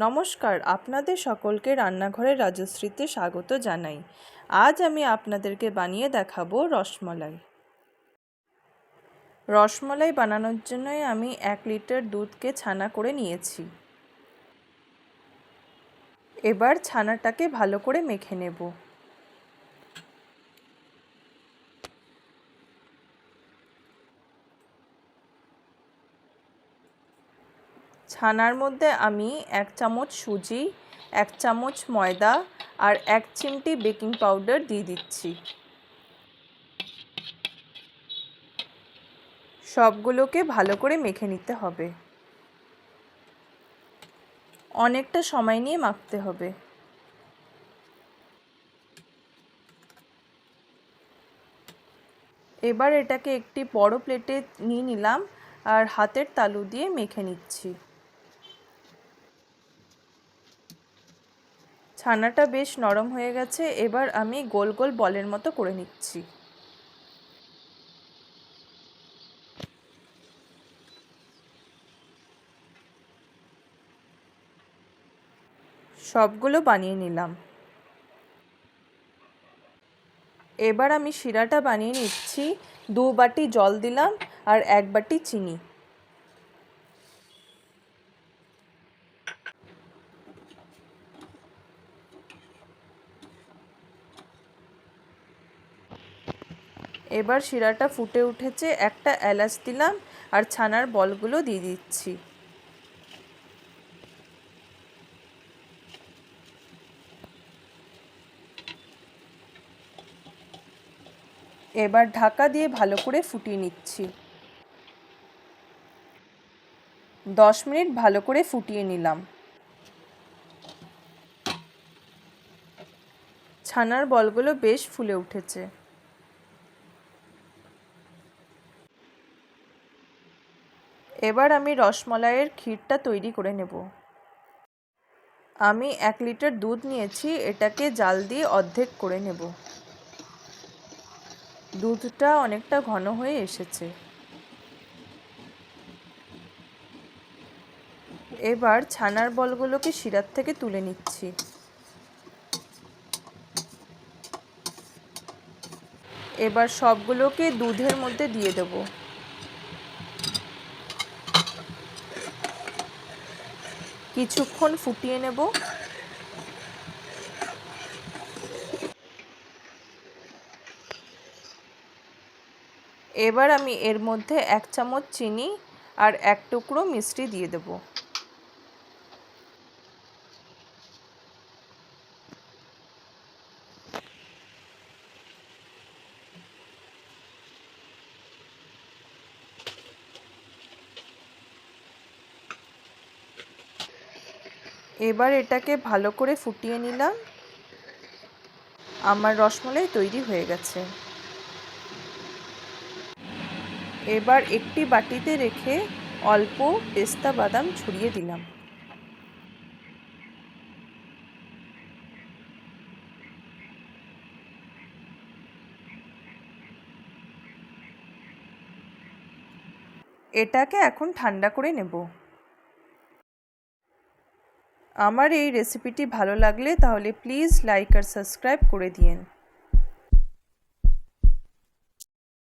নমস্কার, আপনাদের সকলকে রান্নাঘরের রাজশ্রীতে স্বাগত জানাই। আজ আমি আপনাদেরকে বানিয়ে দেখাবো রসমালাই। রসমালাই বানানোর জন্যই আমি 1 লিটার দুধকে ছানা করে নিয়েছি। এবার ছানাটাকে ভালো করে মেখে নেব। ছানার মধ্যে আমি 1 চামচ সুজি, 1 চামচ ময়দা আর 1 চিমটি বেকিং পাউডার দিয়ে দিচ্ছি। সবগুলোকে ভালো করে মেখে নিতে হবে। অনেকটা সময় নিয়ে মাখতে হবে। এবার এটাকে একটি বড় প্লেটে নিয়ে নিলাম আর হাতের তালু দিয়ে মেখে নিচ্ছি। ছানাটা বেশ নরম হয়ে গেছে। এবার আমি গোল গোল বলের মতো করে নিচ্ছি। সবগুলো বানিয়ে নিলাম। এবার আমি শিরাটা বানিয়ে নিচ্ছি। 2 বাটি জল দিলাম আর 1 বাটি চিনি। এবার শিরাটা ফুটে উঠেছে, একটা এলাচ দিলাম আর ছানার বলগুলো দিয়ে দিচ্ছি। এবার ঢাকা দিয়ে ভালো করে ফুটিয়ে নিচ্ছি। 10 মিনিট ভালো করে ফুটিয়ে নিলাম। ছানার বলগুলো বেশ ফুলে উঠেছে। এবার আমি রসমালাইয়ের ক্ষীরটা তৈরি করে নেব। আমি 1 লিটার দুধ নিয়েছি, এটাকে জাল দিয়ে অর্ধেক করে নেব। দুধটা অনেকটা ঘন হয়ে এসেছে। এবার ছানার বলগুলোকে শিরার থেকে তুলে নিচ্ছি। এবার সবগুলোকে দুধের মধ্যে দিয়ে দেব। কিছুক্ষণ ফুটিয়ে নেব। এবার আমি এর মধ্যে 1 চামচ চিনি আর 1 টুকরো মিষ্টি দিয়ে দেব। এবার এটাকে ভালো করে ফুটিয়ে নিলাম। আমার রসমালাই তৈরি হয়ে গেছে। এবার একটি বাটিতে রেখে অল্প পেস্তা বাদাম ছড়িয়ে দিলাম। এটাকে এখন ঠান্ডা করে নেব। আমার এই রেসিপিটি ভালো লাগলে তাহলে প্লিজ লাইক আর সাবস্ক্রাইব করে দিয়েন।